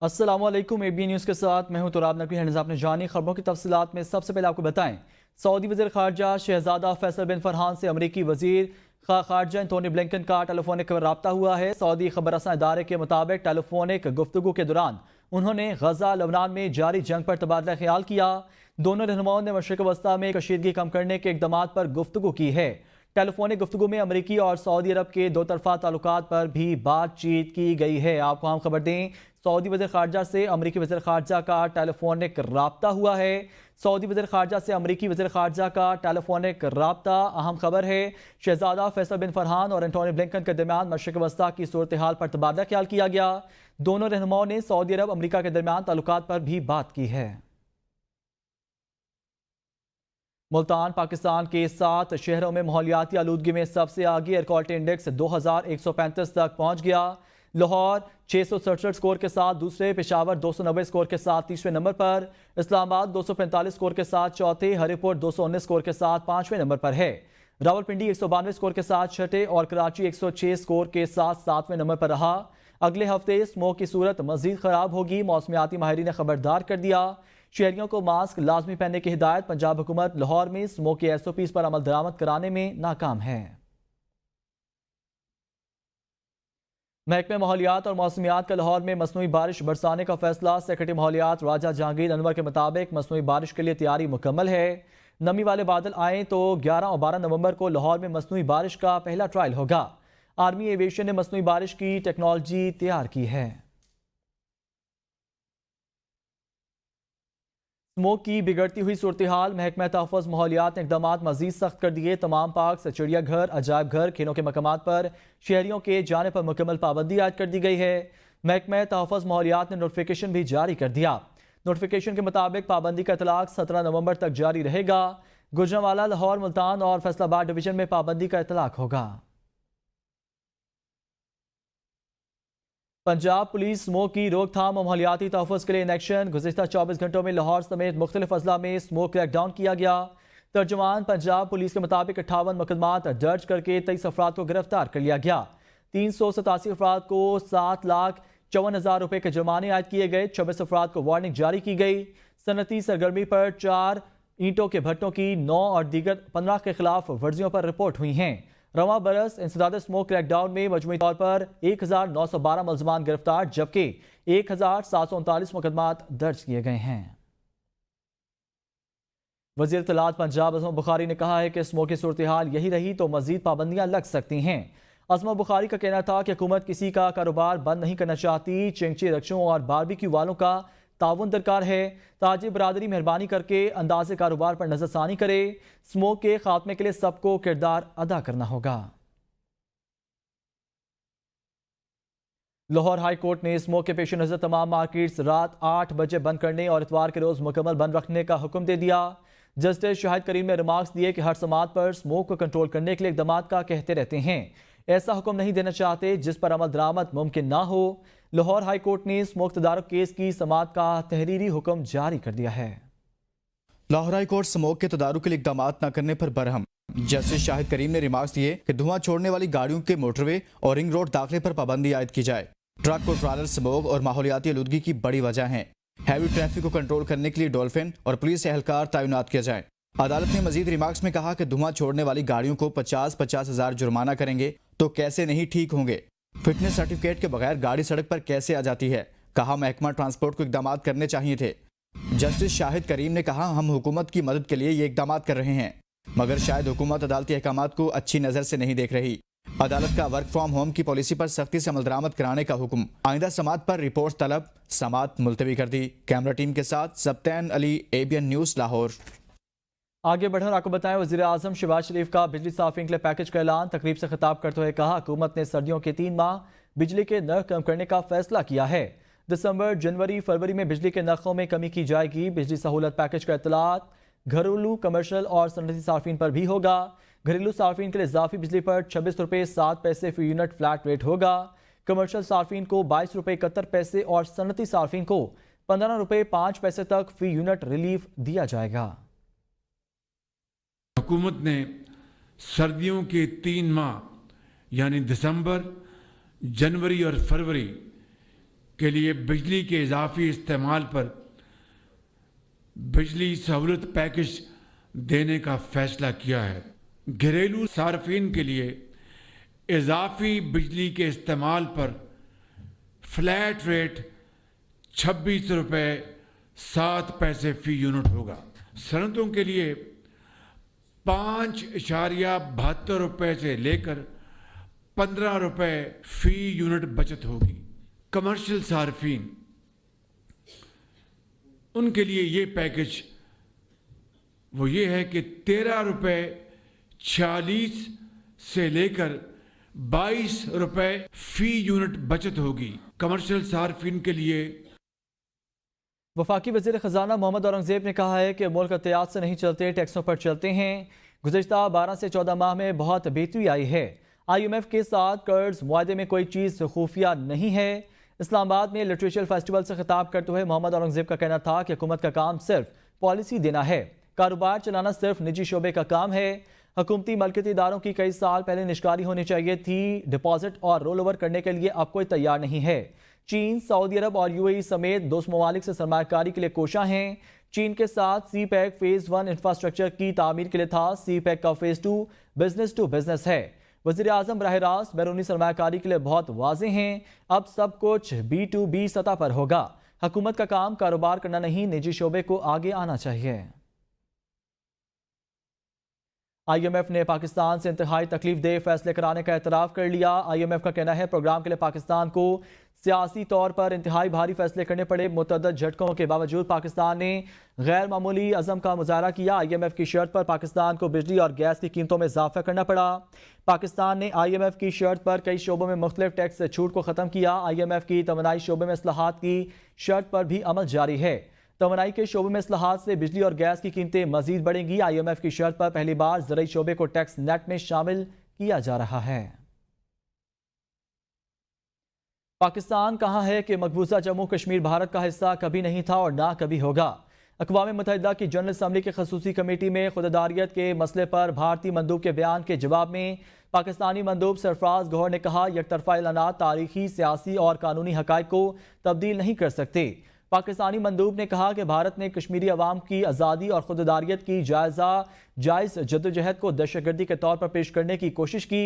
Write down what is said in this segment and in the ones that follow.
अस्सलाम वालेकुम। ABN news के साथ मैं हूं तुराब नकवी। आपने जानी खबरों की तफसीलात में सबसे पहले आपको बताएं। सऊदी वज़ीर ख़ारजा शहजादा फैसल बिन फरहान से अमरीकी वज़ीर ख़ारजा एंटोनी ब्लिंकन का टेलीफोनिक रब्ता हुआ है। सऊदी खबर रसां इदारे के मुताबिक टेलीफोनिक गुफ्तगू के दौरान उन्होंने गजा लबनान में जारी जंग पर तबादला ख्याल किया। दोनों रहनुमाओं ने मशरिक़ वस्ता में कशीदगी कम करने के इक़दाम पर गुफ्तगू की है। टेलीफोनिक गुफ्तगू में अमरीकी और सऊदी अरब के दो तरफा ताल्लुकात पर भी बातचीत की गई है। आपको हम खबर दें, सऊदी वज़ीर ख़ारजा से अमरीकी वज़ीर ख़ारजा का टेलीफोनिक राब्ता हुआ है। सऊदी वज़ीर ख़ारजा से अमरीकी वज़ीर ख़ारजा का टेलीफोनिक राब्ता अहम खबर है। शहजादा फैसल बिन फरहान और एंटोनी ब्लिंकन के दरमियान मशरिक़ वस्ता की सूरत हाल पर तबादला ख्याल किया गया। दोनों रहनुमाओं ने सऊदी अरब अमरीका के दरमियान ताल्लुकात पर भी बात की है। मुल्तान पाकिस्तान के 7 शहरों में माहौलियाती आलूदगी में सबसे आगे। एयर क्वालिटी इंडेक्स 2135 तक पहुंच गया। लाहौर 667 स्कोर के साथ दूसरे, पेशावर 290 स्कोर के साथ तीसरे नंबर पर, इस्लामाबाद 245 स्कोर के साथ चौथे, हरिपुर 219 स्कोर के साथ पांचवें नंबर पर है। रावलपिंडी 192 स्कोर के साथ छठे और कराची 106 स्कोर के साथ सातवें नंबर पर रहा। अगले हफ्ते स्मोक की सूरत मजीद खराब होगी। मौसमियाती माहिरीन ने खबरदार कर दिया। शहरियों को मास्क लाजमी पहनने की हिदायत। पंजाब हुकूमत लाहौर में स्मोक के SOPs पर अमल दरामद कराने में नाकाम है। महकमे माहौलियात और मौसमियात का लाहौर में मसनूई बारिश बरसाने का फैसला। सेक्रेटरी माहौलियात राजा जहांगीर अनवर के मुताबिक मसनूई बारिश के लिए तैयारी मुकम्मल है। नमी वाले बादल आए तो 11 और 12 नवंबर को लाहौर में मसनूई बारिश का पहला ट्रायल होगा। आर्मी एविएशन ने मसनूई बारिश की टेक्नोलॉजी तैयार की है। स्मोक की बिगड़ती हुई सूरत हाल। महकमा तहफ़्फ़ुज़ माहौलियात ने इक़दाम मज़ीद सख्त कर दिए। तमाम पार्क, चिड़ियाघर, अजायब घर, खेलों के मकामात पर शहरियों के जाने पर मुकम्मल पाबंदी आयद कर दी गई है। महकमा तहफ़्फ़ुज़ माहौलियात ने नोटिफिकेशन भी जारी कर दिया। नोटिफिकेशन के मुताबिक पाबंदी का इतलाक 17 नवंबर तक जारी रहेगा। गुजरांवाला, लाहौर, मुल्तान और फैसलाबाद डिवीजन में पाबंदी का इतलाक होगा। पंजाब पुलिस स्मोक की रोकथाम और माहौलियाती तहफ़्फ़ुज़ के लिए इन एक्शन। गुज़िश्ता 24 घंटों में लाहौर समेत मुख्तलिफ अजला में स्मोक क्रैकडाउन किया गया। तर्जुमान पंजाब पुलिस के मुताबिक 58 मुकदमात दर्ज करके 23 अफराद को गिरफ्तार कर लिया गया। 387 अफराद को 7,54,000 रुपये के जुर्माने आयद किए गए। 26 अफराद को वार्निंग जारी की गई। सनती सरगर्मी पर 4 ईंटों के भट्टों की 9 और दीगर 15 के खिलाफ वर्जियों पर रिपोर्ट हुई हैं। रवां बरस इंसदाद स्मोक क्रैकडाउन में मजमूई तौर पर 1912 मुलजमान गिरफ्तार, जबकि 1739 मुकदमात दर्ज किए गए हैं। वज़ीर इत्तलात पंजाब अज़मत बुखारी ने कहा है कि स्मोक की सूरत हाल यही रही तो मजीद पाबंदियां लग सकती हैं। अज़मत बुखारी का कहना था कि हुकूमत किसी का कारोबार बंद नहीं करना चाहती। चिंगची रक्षों और बारबेक्यू वालों का ताउन दरकार है। ताजिर बरादरी मेहरबानी करके अंदाज़े कारोबार पर नजरसानी करे। स्मोक के खात्मे के लिए सबको किरदार अदा करना होगा। लाहौर हाई कोर्ट ने स्मोक के पेश नज़र तमाम मार्केट्स रात 8 बजे बंद करने और इतवार के रोज मुकम्मल बंद रखने का हुक्म दे दिया। जस्टिस शाहिद करीम ने रिमार्क्स दिए कि हर समात पर स्मोक को कंट्रोल करने के लिए इक़दाम का कहते रहते हैं। ऐसा हुक्म नहीं देना चाहते जिस पर अमल दरामद मुमकिन ना हो। लाहौर हाई कोर्ट ने स्मोक तदारुक केस की समात का तहरीरी हुक्म जारी कर दिया है। लाहौर हाई कोर्ट स्मोक के तदारुक के लिए इक़दाम न करने पर बरहम। जस्टिस शाहिद करीम ने रिमार्क्स दिए कि धुआं छोड़ने वाली गाड़ियों के मोटरवे और रिंग रोड दाखिले पर पाबंदी आयद की जाए। ट्रक और ट्रालर स्मोक और माहौलियाती आलूदगी की बड़ी वजह है। हैवी ट्रैफिक को कंट्रोल करने के लिए डॉल्फिन और पुलिस एहलकार तैनात किया जाए। अदालत ने मजीद रिमार्क्स में कहा कि धुआं छोड़ने वाली गाड़ियों को 50-50 हजार जुर्माना करेंगे तो कैसे नहीं ठीक होंगे। फिटनेस सर्टिफिकेट के बगैर गाड़ी सड़क पर कैसे आ जाती है। कहा महकमा ट्रांसपोर्ट को इक़दाम करने चाहिए थे। जस्टिस शाहिद करीम ने कहा हम हुकूमत की मदद के लिए ये इक़दाम कर रहे हैं, मगर शायद हुकूमत अदालती अहकामात को अच्छी नज़र से नहीं देख रही। अदालत का वर्क फ्रॉम होम की पॉलिसी पर सख्ती से अमल दरामद कराने का हुक्म। आइंदा समात पर रिपोर्ट तलब, समात मुलतवी कर दी। कैमरा टीम के साथ सब्तैन अली, ABN न्यूज़ लाहौर। आगे बढ़कर आपको बताएं, वज़ीर आज़म शहबाज शरीफ का बिजली साफ़िंग के लिए पैकेज का ऐलान। तकरीब से खिताब करते हुए कहा हुकूमत ने सर्दियों के 3 माह बिजली के नर्ख कम करने का फैसला किया है। दिसंबर, जनवरी, फरवरी में बिजली के नर्खों में कमी की जाएगी। बिजली सहूलत पैकेज का इतलात घरेलू, कमर्शल और सनती सार्फिन पर भी होगा। घरेलू सार्फिन के लिए इजाफी बिजली पर 26 रुपये 7 पैसे फी यूनिट फ्लैट रेट होगा। कमर्शल सार्फिन को 22 रुपये 71 पैसे और सनती सार्फिन को 15 रुपये 5 पैसे तक फी यूनिट रिलीफ दिया जाएगा। हुकूमत ने सर्दियों के 3 माह यानी दिसंबर, जनवरी और फरवरी के लिए बिजली के इजाफी इस्तेमाल पर बिजली सहूलत पैकेज देने का फैसला किया है। घरेलू सार्फिन के लिए इजाफी बिजली के इस्तेमाल पर फ्लैट रेट 26 रुपये 7 पैसे फी यूनिट होगा। सनतों के लिए 5.72 रुपये से लेकर 15 रुपये फी यूनिट बचत होगी। कमर्शियल सार्फिन उनके लिए ये पैकेज वो ये है कि 13 रुपये 46 से लेकर 22 रुपये फी यूनिट बचत होगी। कमर्शियल सार्फिन के लिए वफाकी वज़ीर ख़जाना मोहम्मद औरंगज़ेब ने कहा है कि मुल्क एहतियात से नहीं चलते, टैक्सों पर चलते हैं। गुज़िश्ता 12 से 14 माह में बहुत बेहतरी आई है। IMF के साथ कर्ज मुआहदे में कोई चीज़ खुफिया नहीं है। इस्लामाबाद में लिटरेचर फेस्टिवल से खिताब करते हुए मोहम्मद औरंगज़ेब का कहना था कि हुकूमत का काम सिर्फ पॉलिसी देना है, कारोबार चलाना सिर्फ निजी शोबे का काम है। हुकूमती मलकियती इदारों की कई साल पहले निष्कारी होनी चाहिए थी। डिपॉजिट और रोल ओवर करने के लिए अब कोई तैयार नहीं है। चीन, सऊदी अरब और UAE समेत दोस्त ममालिक से सरमायाकारी के लिए कोशा हैं। चीन के साथ CPEC फेज़ 1 इंफ्रास्ट्रक्चर की तामीर के लिए था। CPEC का फेज़ 2 बिजनेस टू बिजनेस है। वज़ीर आज़म बराह रास्त बैरूनी सरमायाकारी के लिए बहुत वाज़े हैं। अब सब कुछ B2B सतह पर होगा। हुकूमत का काम कारोबार करना नहीं, निजी शोबे को आगे आना चाहिए। IMF ने पाकिस्तान से इंतहाई तकलीफ दे फैसले कराने का एतराफ़ कर लिया। IMF का कहना है प्रोग्राम के लिए पाकिस्तान को सियासी तौर पर इंतहाई भारी फैसले करने पड़े। मुतअद्दिद झटकों के बावजूद पाकिस्तान ने गैर मामूली अज़म का मुजाहरा किया। IMF की शर्त पर पाकिस्तान को बिजली और गैस की कीमतों में इजाफा करना पड़ा। पाकिस्तान ने IMF की शर्त पर कई शोबों में मुख्तलिफ टैक्स से छूट को ख़त्म किया। IMF की तवानाई शोबे में इस्लाहात की शर्त पर भी अमल जारी है। तवानाई के शोबे में इस्लाहात से बिजली और गैस की कीमतें मजीद बढ़ेंगी। IMF की शर्त पर पहली बार ज़राई शोबे को टैक्स नेट में शामिल किया जा रहा है। पाकिस्तान कहाँ है कि मकबूजा जम्मू कश्मीर भारत का हिस्सा कभी नहीं था और ना कभी होगा। अक़वाम मुत्तहिदा की जनरल असम्बली की खसूसी कमेटी में खुददारियत के मसले पर भारतीय मंदूब के बयान के जवाब में पाकिस्तानी मंदूब सरफराज गौहर ने कहा, यकतरफा ऐलानात तारीखी, सियासी और कानूनी हक़ाइक़ को तब्दील नहीं कर सकते। पाकिस्तानी मंदूब ने कहा कि भारत ने कश्मीरी अवाम की आज़ादी और खुददारियत की जायज़ जद्दोजहद को दहशतगर्दी के तौर पर पेश करने की कोशिश की,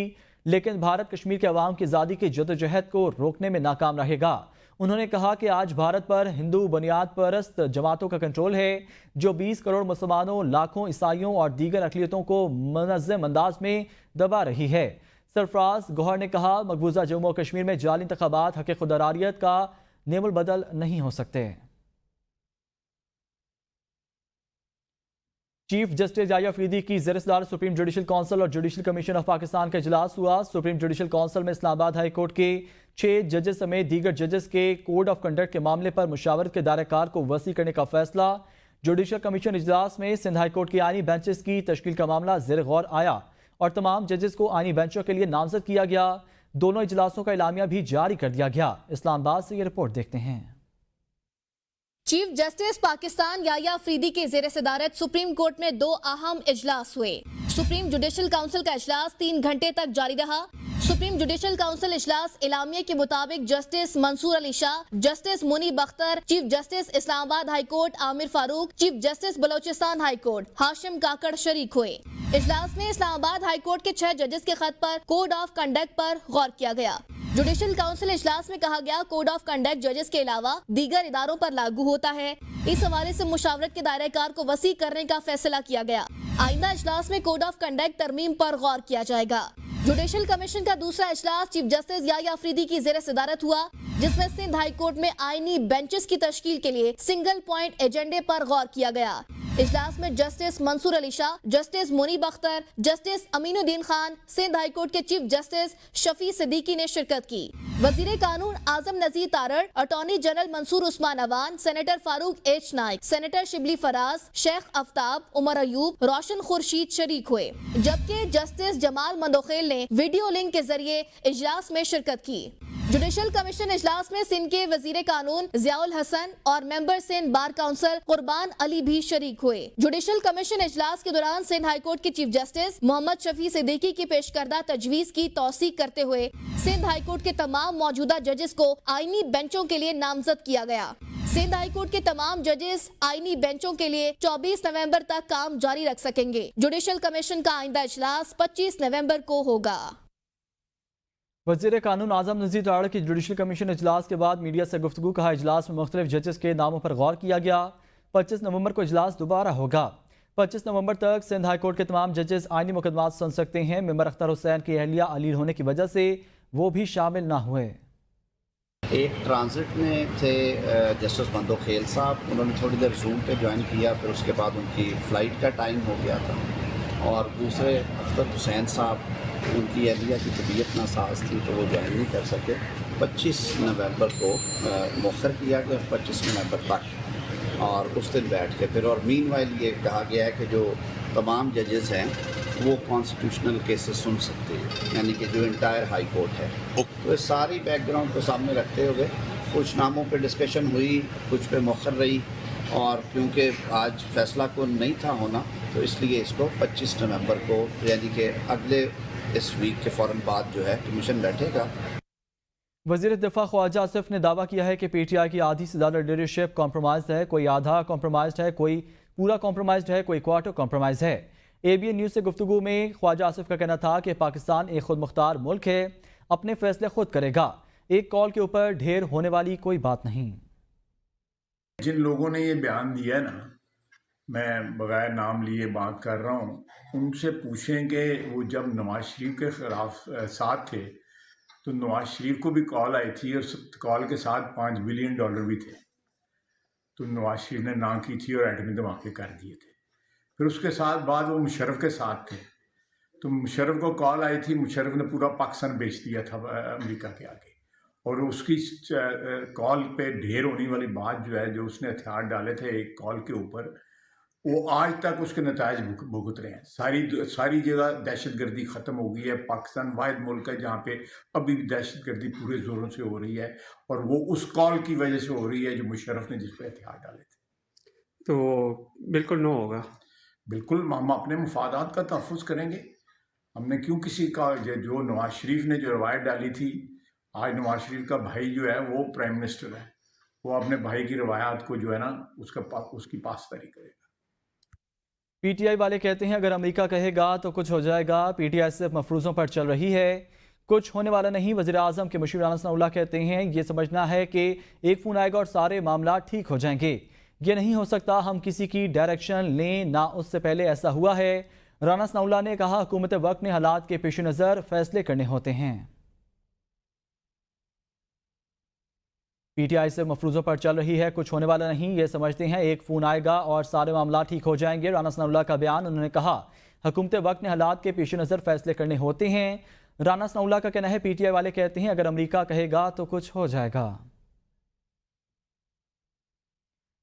लेकिन भारत कश्मीर के अवाम की आज़ादी की जद्दोजहद को रोकने में नाकाम रहेगा। उन्होंने कहा कि आज भारत पर हिंदू बुनियाद परस्त जमातों का कंट्रोल है, जो 20 करोड़ मुसलमानों, लाखों ईसाइयों और दीगर अक़लियतों को मुनज़्ज़म अंदाज में दबा रही है। सरफराज गौहर ने कहा, मकबूजा जम्मू और कश्मीर में जाली इंतख़ाबात हक़ खुददारियत का नेमुल बदल नहीं हो सकते। चीफ जस्टिस याह्या अफरीदी की ज़ेर-ए-सदारत सुप्रीम जुडिशल काउंसिल और जुडिशल कमीशन ऑफ पाकिस्तान का इजलास हुआ। सुप्रीम जुडिशल काउंसिल में इस्लामाबाद हाई कोर्ट के 6 जजेस समेत दीगर जजेस के कोड ऑफ कंडक्ट के मामले पर मुशावरत के दायरा-कार को वसी करने का फैसला। जुडिशल कमीशन इजलास में सिंध हाई कोर्ट की आईनी बेंचेस की तश्कील का मामला ज़ेर गौर आया और तमाम जजेस को आईनी बेंचों के लिए नामजद किया गया। दोनों इजलासों का एलामिया भी जारी कर दिया गया। इस्लामाबाद से ये रिपोर्ट देखते हैं। चीफ जस्टिस पाकिस्तान याह्या अफरीदी की ज़ेर सदारत सुप्रीम कोर्ट में 2 अहम इजलास हुए। सुप्रीम जुडिशल काउंसिल का इजलास 3 घंटे तक जारी रहा। सुप्रीम जुडिशल काउंसिल इजलास इलामिया के मुताबिक justice Mansoor Ali Shah, justice Munib Akhtar, chief justice Islamabad high court Aamir Farooq, chief justice Balochistan high court Hashim Kakar शरीक हुए। इजलास में इस्लामाबाद हाई कोर्ट के 6 जजेस के खत पर कोड ऑफ कंडक्ट पर गौर किया गया। जुडिशल काउंसिल इजलास में कहा गया, कोड ऑफ कंडक्ट जजेस के अलावा दीगर इदारों पर लागू होता है। इस हवाले से मुशावरत के दायरे कार को वसी करने का फैसला किया गया। आइंदा इजलास में कोड ऑफ कंडक्ट तरमीम पर गौर किया जाएगा। जुडिशल कमीशन का दूसरा इजलास चीफ जस्टिस याह्या अफरीदी की ज़ेर सदारत हुआ, जिसमें सिंध हाई कोर्ट में आईनी बेंचेस की तश्कील के लिए सिंगल पॉइंट एजेंडे पर गौर किया गया। इजलास में justice Mansoor Ali Shah, justice Munib Akhtar, justice Aminuddin Khan, Sindh high court के चीफ जस्टिस शफी सिद्दीकी ने शिरकत की। वजीर कानून आजम Nazir Tarar, attorney general Mansoor Usman Awan, senator Farooq H Naik, senator Shibli Faraz, Sheikh Aftab, Umar Ayub, Roshan Khursheed शरीक हुए, जबकि जस्टिस जमाल मंदोखेल ने वीडियो लिंक के जरिए इजलास में शिरकत की। जुडिशल कमीशन इजलास में सिंध के वजीर कानून जियाउल हसन और मेंबर सिंध बार काउंसिल कुर्बान अली भी शरीक हुए। जुडिशल कमीशन इजलास के दौरान सिंध हाई कोर्ट के चीफ जस्टिस मोहम्मद शफी सिद्दीकी की पेश करदा तजवीज की तौसीक करते हुए सिंध हाई कोर्ट के तमाम मौजूदा जजेस को आईनी बेंचों के लिए नामजद किया गया। सिंध हाई कोर्ट के तमाम जजेस आईनी बेंचों के लिए 24 नवंबर तक काम जारी रख सकेंगे। जुडिशल कमीशन का आइंदा इजलास 25 नवंबर को होगा। वज़ीर कानून आज़म नज़ीर तारड़ की जुडिशल कमीशन इजलास के बाद मीडिया से गुफ्तगू। कहा, इजलास में मुख्तलिफ जजेस के नामों पर गौर किया गया। 25 नवंबर को इजलास दोबारा होगा। 25 नवंबर तक सिंध हाई कोर्ट के तमाम जजेस आइनी मुकदमात सुन सकते हैं। मेंबर अख्तर हुसैन की अहलिया अलील होने की वजह से वो भी शामिल ना हुए। एक ट्रांजिट में थे जस्टिस बंदो खेल साहब, उन्होंने थोड़ी देर जूम पे ज्वाइन किया, फिर उसके बाद उनकी फ़्लाइट का टाइम हो गया था। और दूसरे अख्तर हुसैन साहब, उनकी अहलिया की तबीयत नासाज थी तो वो ज्वाइन नहीं कर सके। 25 नवंबर को मौखर किया गया, 25 नवंबर तक, और उस दिन बैठ के फिर। और मीनवाइल ये कहा गया है कि जो तमाम जजेस हैं वो कॉन्स्टिट्यूशनल केसेस सुन सकते हैं, यानी कि जो इंटायर हाई कोर्ट है। तो इस सारी बैकग्राउंड को सामने रखते हुए कुछ नामों पे डिस्कशन हुई, कुछ पे मौखर रही, और क्योंकि आज फैसला को नहीं था होना तो इसलिए इसको 25 नवंबर को, यानी कि अगले इस वीक के फ़ौरन बाद जो है कमीशन बैठेगा। वज़ीर दिफा ख्वाजा आसिफ ने दावा किया है कि PTI की आधी से ज़्यादा लीडरशिप कॉम्प्रोमाइज़ है। कोई आधा कॉम्प्रोमाइज़ है, कोई पूरा कॉम्प्रोमाइज़ है, कोई क्वार्टर कॉम्प्रोमाइज़ है। ABN न्यूज़ से गुफ्तगू में ख्वाजा आसिफ का कहना था कि पाकिस्तान एक खुद मुख्तार मुल्क है, अपने फैसले खुद करेगा। एक कॉल के ऊपर ढेर होने वाली कोई बात नहीं। जिन लोगों ने ये बयान दिया ना, मैं बगैर नाम लिए बात कर रहा हूँ, उनसे पूछें कि वो जब नवाज शरीफ के खिलाफ साथ थे तो नवाज शरीफ को भी कॉल आई थी और कॉल के साथ $5 बिलियन भी थे, तो नवाज शरीफ ने ना की थी और एटमी धमाके कर दिए थे। फिर उसके साथ बाद वो मुशर्रफ के साथ थे, तो मुशर्रफ को कॉल आई थी, मुशर्रफ ने पूरा पाकिस्तान बेच दिया था अमेरिका के आगे। और उसकी कॉल पे ढेर होने वाली बात जो है, जो उसने हथियार डाले थे एक कॉल के ऊपर, वो आज तक उसके नतायज भुगत रहे हैं। सारी जगह दहशतगर्दी ख़त्म हो गई है। पाकिस्तान वाहिद मुल्क है जहाँ पे अभी भी दहशतगर्दी पूरे ज़ोरों से हो रही है, और वो उस कॉल की वजह से हो रही है जो मुशर्रफ ने जिस पे हथियार डाले थे। तो बिल्कुल नो होगा। बिल्कुल हम अपने मुफादात का तहफ़्फ़ुज़ करेंगे। हमने क्यों किसी का, जो नवाज शरीफ ने जो रवायत डाली थी, आज नवाज शरीफ का भाई जो है वो प्राइम मिनिस्टर है, वो अपने भाई की रवायात को जो है ना उसकी पासदारी करेगा। PTI वाले कहते हैं अगर अमेरिका कहेगा तो कुछ हो जाएगा। PTI सिर्फ मफरूज़ों पर चल रही है, कुछ होने वाला नहीं। वज़ीर आज़म के मुशीर राना सनाउल्लाह कहते हैं ये समझना है कि एक फ़ोन आएगा और सारे मामला ठीक हो जाएंगे, ये नहीं हो सकता। हम किसी की डायरेक्शन लें ना, उससे पहले ऐसा हुआ है। राना सनाउल्लाह ने कहा हुकूमत वक्त ने हालात के पेश नज़र फैसले करने होते हैं। PTI से मफरूज़ों पर चल रही है, कुछ होने वाला नहीं, ये समझते हैं एक फ़ोन आएगा और सारे मामला ठीक हो जाएंगे। राना सनाउल्लाह का बयान। उन्होंने कहा हुकूमत वक्त ने हालात के पेश नज़र फैसले करने होते हैं। राना सनाउल्लाह का कहना है PTI वाले कहते हैं अगर अमेरिका कहेगा तो कुछ हो जाएगा,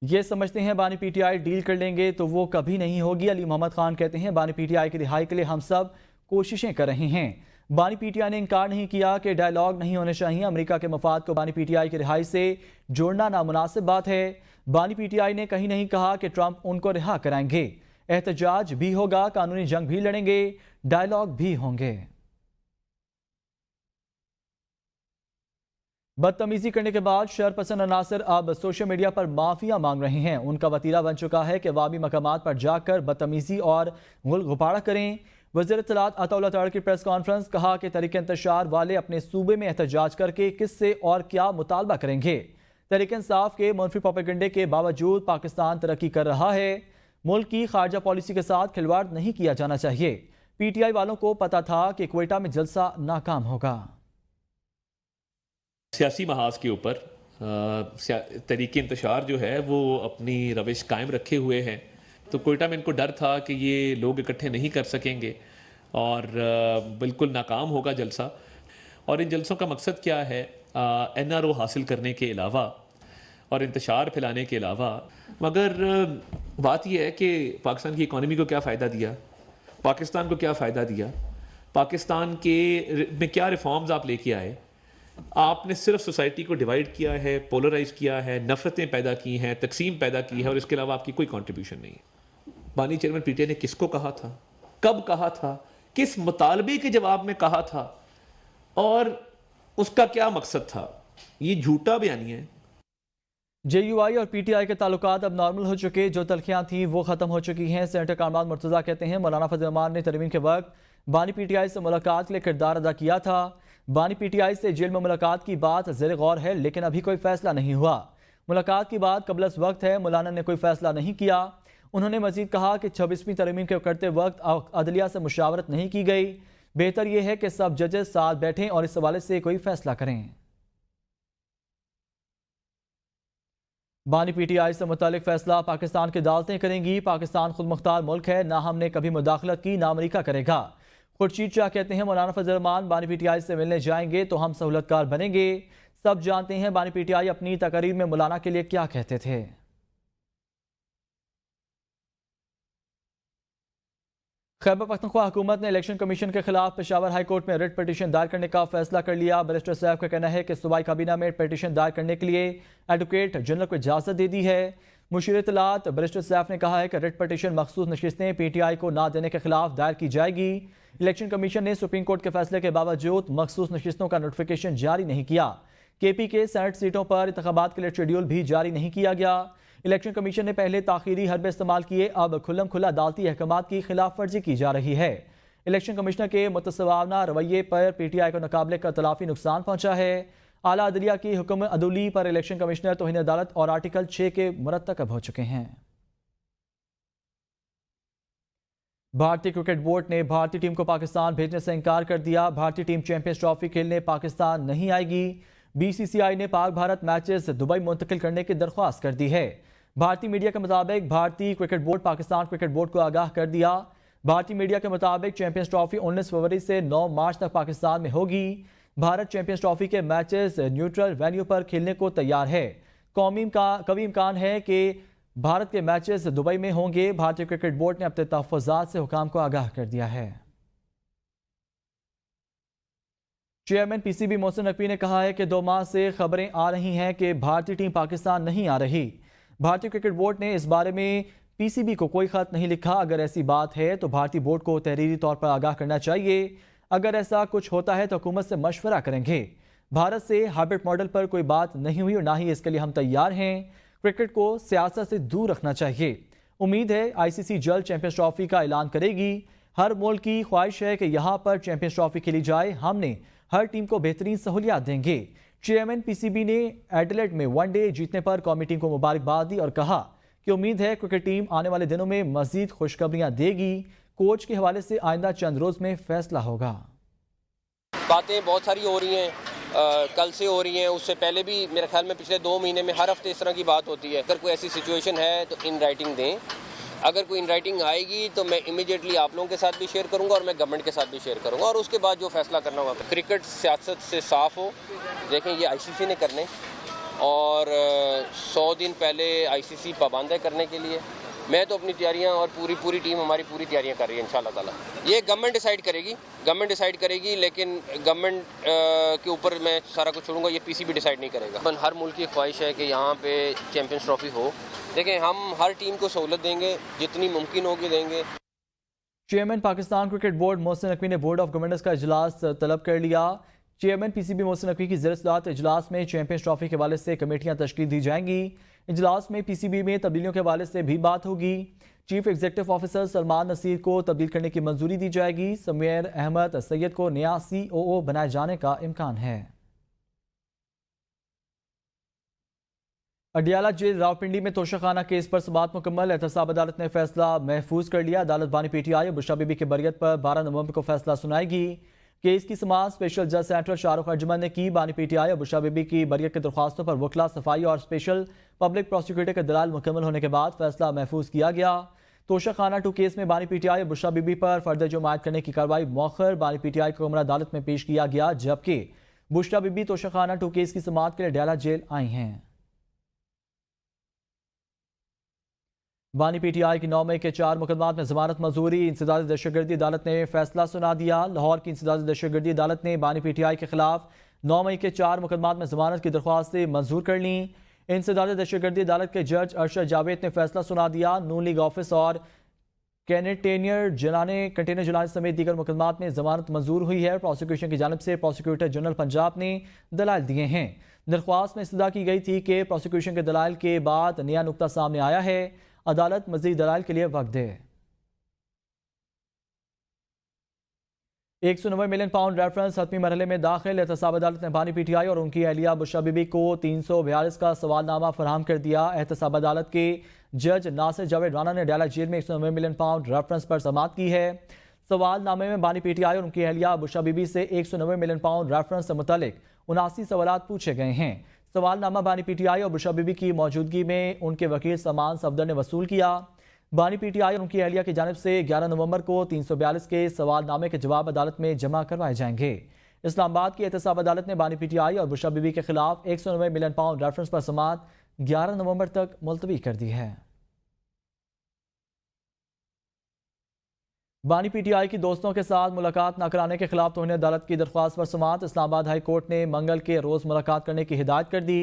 ये समझते हैं बानी PTI डील कर लेंगे तो वो कभी नहीं होगी। अली मोहम्मद खान कहते हैं बानी PTI की रिहाई के लिए हम सब कोशिशें कर रहे हैं। बानी PTI ने इनकार नहीं किया कि डायलॉग नहीं होने चाहिए। अमेरिका के मफाद को बानी PTI की रिहाई से जोड़ना नामुनासिब बात है। बानी PTI ने कहीं नहीं कहा कि ट्रंप उनको रिहा कराएंगे। एहतजाज भी होगा, कानूनी जंग भी लड़ेंगे, डायलॉग भी होंगे। बदतमीजी करने के बाद शरपसंद अनासर अब सोशल मीडिया पर माफिया मांग रहे हैं। उनका वतीरा बन चुका है कि अवामी मकामात पर जाकर बदतमीजी और गुलगुपाड़ा करें। वज़ीर इत्तलात अताउल्लाह तारड़ की प्रेस कॉन्फ्रेंस। कहा कि तहरीक इंतशार वाले अपने सूबे में एहतजाज करके किससे और क्या मुतालबा करेंगे। तहरीक इंसाफ के मुनफी प्रोपेगेंडे के बावजूद पाकिस्तान तरक्की कर रहा है। मुल्क की खारजा पॉलिसी के साथ खिलवाड़ नहीं किया जाना चाहिए। PTI वालों को पता था कि क्वेटा में जलसा नाकाम होगा। सियासी महाज के ऊपर तहरीक इंतशार जो है वो अपनी रविश कायम रखे हुए हैं, तो कोयटा में इनको डर था कि ये लोग इकट्ठे नहीं कर सकेंगे और बिल्कुल नाकाम होगा जलसा। और इन जलसों का मकसद क्या है? NRO हासिल करने के अलावा और इंतशार फैलाने के अलावा। मगर बात यह है कि पाकिस्तान की इकॉनमी को क्या फ़ायदा दिया, पाकिस्तान को क्या फ़ायदा दिया, पाकिस्तान के में क्या रिफॉर्म्स आप लेके आए, آپ نے صرف سوسائٹی کو ڈیوائڈ کیا ہے, پولرائز کیا ہے, نفرتیں پیدا کی ہیں, تقسیم پیدا کی ہے, اور اس کے علاوہ آپ کی کوئی کنٹریبیوشن نہیں ہے. بانی چیئرمین پی ٹی آئی نے کس کو کہا تھا, کب کہا تھا, کس مطالبے کے جواب میں کہا تھا, اور اس کا کیا مقصد تھا؟ یہ جھوٹا بیانیہ ہے. جے یو آئی اور پی ٹی آئی کے تعلقات اب نارمل ہو چکے, جو تلخیاں تھیں وہ ختم ہو چکی ہیں. سینیٹر کامران مرتضیٰ کہتے ہیں مولانا فضل الرحمان نے ترمیم کے وقت بانی پی ٹی آئی سے ملاقات کے لیے کردار ادا کیا تھا. بانی پی ٹی آئی سے جیل میں ملاقات کی بات زیر غور ہے, لیکن ابھی کوئی فیصلہ نہیں ہوا. ملاقات کی بات قبل از وقت ہے, مولانا نے کوئی فیصلہ نہیں کیا. انہوں نے مزید کہا کہ 26ویں ترمیم کے کرتے وقت عدلیہ سے مشاورت نہیں کی گئی. بہتر یہ ہے کہ سب ججز ساتھ بیٹھیں اور اس حوالے سے کوئی فیصلہ کریں. بانی پی ٹی آئی سے متعلق فیصلہ پاکستان کی عدالتیں کریں گی. پاکستان خود مختار ملک ہے, نہ ہم نے کبھی مداخلت کی نہ امریکہ کرے گا. خورشید شاہ کہتے ہیں مولانا فضل الرحمان بانی پی ٹی آئی سے ملنے جائیں گے تو ہم سہولت کار بنیں گے. سب جانتے ہیں بانی پی ٹی آئی اپنی تقاریر میں مولانا کے لیے کیا کہتے تھے. خیبر پختونخوا حکومت نے الیکشن کمیشن کے خلاف پشاور ہائی کورٹ میں ریٹ پٹیشن دائر کرنے کا فیصلہ کر لیا. بیرسٹر سیف کا کہنا ہے کہ صوبائی کابینہ میں پٹیشن دائر کرنے کے لیے ایڈوکیٹ جنرل کو اجازت دے دی ہے. مشیر اطلاعات بیرسٹر سیف نے کہا ہے کہ ریٹ پٹیشن مخصوص نشستیں پی ٹی آئی کو نہ دینے کے خلاف دائر کی جائے گی. الیکشن کمیشن نے سپریم کورٹ کے فیصلے کے باوجود مخصوص نشستوں کا نوٹیفیکیشن جاری نہیں کیا. کے پی کے سینٹ سیٹوں پر انتخابات کے لیے شیڈیول بھی جاری نہیں کیا گیا. الیکشن کمیشن نے پہلے تاخیری حربے استعمال کیے, اب کھلم کھلا عدالتی احکامات کی خلاف ورزی کی جا رہی ہے. الیکشن کمشنر کے متصوانہ رویے پر پی ٹی آئی کو ناقابل اختلافی نقصان پہنچا ہے. اعلیٰ عدلیہ کی حکم عدولی پر الیکشن کمشنر توہین عدالت اور آرٹیکل 6 کے مرتکب ہو چکے ہیں. بھارتی کرکٹ بورڈ نے بھارتی ٹیم کو پاکستان بھیجنے سے انکار کر دیا. بھارتی ٹیم چیمپئنز ٹرافی کھیلنے پاکستان نہیں آئے گی. بی سی سی آئی نے پاک بھارت میچز دبئی منتقل کرنے کی درخواست کر دی ہے. بھارتی میڈیا کے مطابق بھارتی cricket board Pakistan cricket board کو آگاہ کر دیا. بھارتی میڈیا کے مطابق چیمپئنز ٹرافی 19 فروری سے 9 مارچ تک پاکستان میں ہوگی. بھارت چیمپئنز ٹرافی کے میچز نیوٹرل وینیو پر کھیلنے کو تیار ہے. قوی امکان ہے کہ بھارت کے میچز دبئی میں ہوں گے. بھارتی کرکٹ بورڈ نے اپنے تحفظات سے حکام کو آگاہ کر دیا ہے. Chairman P C B Mohsin Naqvi نے کہا ہے کہ 2 ماہ سے خبریں آ رہی ہیں کہ بھارتی ٹیم پاکستان نہیں آ رہی. بھارتی کرکٹ بورڈ نے اس بارے میں پی سی بی کو کوئی خط نہیں لکھا. اگر ایسی بات ہے تو بھارتی بورڈ کو تحریری طور پر آگاہ کرنا چاہیے. اگر ایسا کچھ ہوتا ہے تو حکومت سے مشورہ کریں گے. بھارت سے ہائبرڈ ماڈل پر کوئی بات نہیں ہوئی اور نہ ہی اس کے لیے ہم تیار ہیں. کرکٹ کو سیاست سے دور رکھنا چاہیے. امید ہے آئی سی سی جلد چیمپئنز ٹرافی کا اعلان کرے گی. ہر ملک کی خواہش ہے کہ یہاں پر چیمپئنز ٹرافی کھیلی جائے. ہم نے ہر ٹیم کو بہترین سہولیات دیں گے. چیئرمین پی سی بی نے ایڈیلیڈ میں 1 ڈے جیتنے پر قومی ٹیم کو مبارکباد دی اور کہا کہ امید ہے کرکٹ ٹیم آنے والے دنوں میں مزید خوشخبریاں دے گی. کوچ کے حوالے سے آئندہ چند روز میں فیصلہ ہوگا. باتیں بہت ساری ہو رہی ہیں, کل سے ہو رہی ہیں, اس سے پہلے بھی میرے خیال میں پچھلے 2 مہینے میں ہر ہفتے اس طرح کی بات ہوتی ہے. اگر کوئی ایسی سچویشن ہے تو ان رائٹنگ دیں. اگر کوئی ان رائٹنگ آئے گی تو میں امیڈیٹلی آپ لوگوں کے ساتھ بھی شیئر کروں گا اور میں گورنمنٹ کے ساتھ بھی شیئر کروں گا, اور اس کے بعد جو فیصلہ کرنا ہوگا. کرکٹ سیاست سے صاف ہو. دیکھیں یہ آئی سی سی نے کرنے, اور 100 دن پہلے آئی سی سی پابند ہے کرنے کے لیے. میں تو اپنی تیاریاں اور پوری ٹیم ہماری پوری تیاریاں کر رہی ہے انشاءاللہ تعالی. یہ گورنمنٹ ڈیسائیڈ کرے گی, لیکن گورنمنٹ کے اوپر میں سارا کچھ چھوڑوں گا. یہ پی سی بھی ڈیسائیڈ نہیں کرے گا. ہر ملک کی خواہش ہے کہ یہاں پہ چیمپئنز ٹرافی ہو. دیکھیں ہم ہر ٹیم کو سہولت دیں گے, جتنی ممکن ہوگی دیں گے. Chairman Pakistan cricket board Mohsin Naqvi نے بورڈ آف گورنرز کا اجلاس طلب کر لیا. Chairman P C B Mohsin Naqvi کی زیر صدارت اجلاس میں چیمپئنز ٹرافی کے حوالے سے کمیٹیاں تشکیل دی جائیں گی. اجلاس میں پی سی بی میں تبدیلیوں کے حوالے سے بھی بات ہوگی. Chief executive officer Salman Naseer کو تبدیل کرنے کی منظوری دی جائے گی. سمیر احمد سید کو نیا سی او بنائے جانے کا امکان ہے. اڈیالہ جیل راولپنڈی میں توشہ خانہ کیس پر سماعت مکمل. احتساب عدالت نے فیصلہ محفوظ کر لیا. عدالت بانی پی ٹی آئی اور بشرا بی بی کی بریت پر 12 نومبر کو فیصلہ سنائے گی. کیس کی سماعت اسپیشل جج سینٹرل شاہ رخ ارجمن نے کی. بانی پی ٹی آئی اور بشرا بی بی کی بریت کی درخواستوں پر وکلا, صفائی اور اسپیشل پبلک پروسیکیوٹر کے دلائل مکمل ہونے کے بعد فیصلہ محفوظ کیا گیا. توشہ خانہ 2 کیس میں بانی پی ٹی آئی اور بشرا بی بی پر فرد جرم عائد کرنے کی کارروائی مؤخر بانی پی ٹی آئی کو عمرہ عدالت میں پیش کیا گیا, جبکہ بشرا بی بی توشہ خانہ 2 کیس کی سماعت کے لیے اڈیالہ جیل آئی ہیں. بانی پی ٹی آئی کی 9 مئی کے 4 مقدمات میں ضمانت منظوری. انسداد دہشت گردی عدالت نے فیصلہ سنا دیا. لاہور کی انسداد دہشت گردی عدالت نے بانی پی ٹی آئی کے خلاف 9 मई के 4 मुकदमात में जमानत की दरख्वास्तें मंजूर कर लीं। इंसदाद दहशतगर्दी अदालत के जज अरशद जावेद ने फैसला सुना दिया। नून लीग ऑफिस और कंटेनर जलाने समेत दीगर मुकदमात में जमानत मंजूर हुई है। प्रोसिक्यूशन की जानिब से प्रोसिक्यूटर जनरल पंजाब ने दलाइल दिए हैं। दरख्वास्त में इस्तदा की गई थी कि प्रोसिक्यूशन के दलाइल के बाद नया नुक्ता सामने आया है, अदालत मजीद दलाइल के लिए वक्त दे। 190 मिलियन पाउंड रेफरेंस हतमी मरहले में दाखिल। एहतसाब अदालत ने बानी पीटीआई और उनकी अहलिया बुशरा बीबी को 342 का सवालनामा फराहम कर दिया। एहतसाब अदालत के जज नासिर जावेद राना ने डाला जेल में 190 मिलियन पाउंड रेफरेंस पर समाअत की है। सवालनामे में बानी पीटीआई और उनकी अहलिया बुशरा बीबी से 190 मिलियन पाउंड रेफरेंस से मुतालिक 79 सवालात पूछे गए हैं। सवालनामा बानी पीटीआई और बुशरा बीबी की मौजूदगी में उनके वकील समान सफदर ने वसूल किया। बानी पीटीआई और उनकी अहलिया की जानिब से 11 नवंबर को 342 के सवालनामे के जवाब अदालत में जमा करवाए जाएंगे। इस्लामाबाद की एहतसाब अदालत ने बानी पीटीआई और बुशरा बीबी के खिलाफ 190 मिलियन पाउंड रेफरेंस पर समाअत 11 नवंबर तक मुलतवी कर दी है। बानी पीटीआई की दोस्तों के साथ मुलाकात न कराने के खिलाफ तौहीन अदालत की दरख्वास्त पर समाअत। इस्लामाबाद हाई कोर्ट ने मंगल के रोज़ मुलाकात करने की हिदायत कर दी।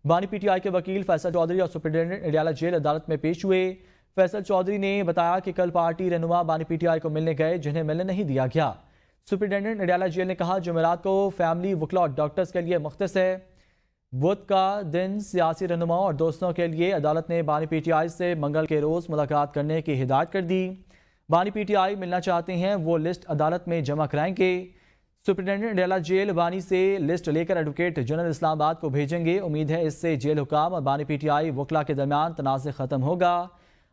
बानी पीटीआई के वकील फैसल चौधरी और सुप्रिटेंडेंट अडियाला जेल अदालत में पेश हुए। फैसल चौधरी ने बताया कि कल पार्टी रहनुमा बानी पीटीआई को मिलने गए, जिन्हें मिलने नहीं दिया गया। सुप्रिटेंडेंट अडियाला जेल ने कहा जुमेरात को फैमिली वकला और डॉक्टर्स के लिए मुख्तस है। बुध का दिन सियासी रहनुमा और दोस्तों के लिए अदालत ने बानी पीटीआई से मंगल के रोज़ मुलाकात करने की हिदायत कर दी। बानी पीटीआई मिलना चाहते हैं, वो लिस्ट अदालत में जमा कराएंगे। सुप्रिटेंडेंट अडियाला जेल बानी से लिस्ट लेकर एडवोकेट जनरल इस्लामाबाद को भेजेंगे। उम्मीद है इससे जेल हुकाम और बानी पीटीआई वकला के दरमियान तनाज़ खत्म होगा।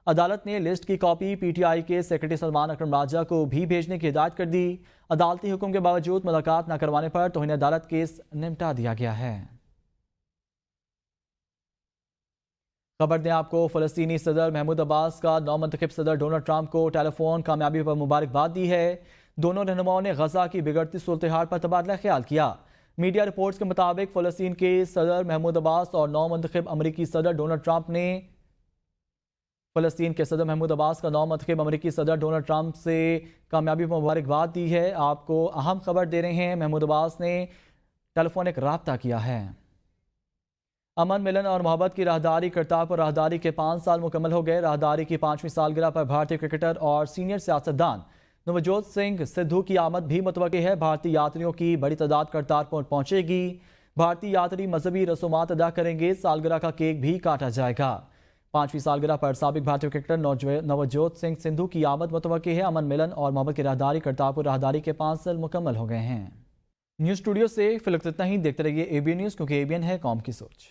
अदालत ने लिस्ट की कॉपी पीटीआई के सेक्रेटरी सलमान अकरम राजा को भी भेजने की हिदायत कर दी। अदालती हुक्म के बावजूद मुलाकात न करवाने पर तौहीन अदालत केस निपटा दिया गया है। खबर दें आपको, फ़लस्तीनी सदर महमूद अब्बास का नौमंतखब सदर डोनाल्ड ट्रंप को टेलीफोन कामयाबी पर मुबारकबाद दी है। दोनों रहनुमाओं ने गजा की बिगड़ती सूरत-ए-हाल पर तबादला ख्याल किया। मीडिया रिपोर्ट्स के मुताबिक फ़लस्तीन के सदर महमूद अब्बास और नौमंतखब अमरीकी सदर डोनाल्ड ट्रंप ने फ़लस्तीन के सदर महमूद अब्बास का नौमंतखब अमरीकी सदर डोनाल्ड ट्रंप से कामयाबी पर मुबारकबाद दी है। आपको अहम खबर दे रहे हैं, महमूद अब्बास ने टेलीफोनिक राब्ता किया है। अमन मिलन और मोहब्बत की राहदारी करतारपुर राहदारी के 5 साल मुकम्मल हो गए। राहदारी की 5वीं सालगिरह पर भारतीय क्रिकेटर और सीनियर सियासतदान नवजोत सिंह सिद्धू की आमद भी मुतवक्की है। भारतीय यात्रियों की बड़ी तादाद करतारपुर पहुंचेगी। भारतीय यात्री मजहबी रसूमात अदा करेंगे। सालगिरह का केक भी काटा जाएगा। 5वीं सालगिरह पर साबिक भारतीय क्रिकेटर नवजोत सिंह सिद्धू की आमद मुतवक्की है। अमन मिलन और मोहब्बत की राहदारी करतारपुर राहदारी के 5 साल मुकम्मल हो गए हैं। न्यूज़ स्टूडियो से फिलहाल इतना ही। देखते रहिए ABN न्यूज़, क्योंकि ABN है कौम की सोच।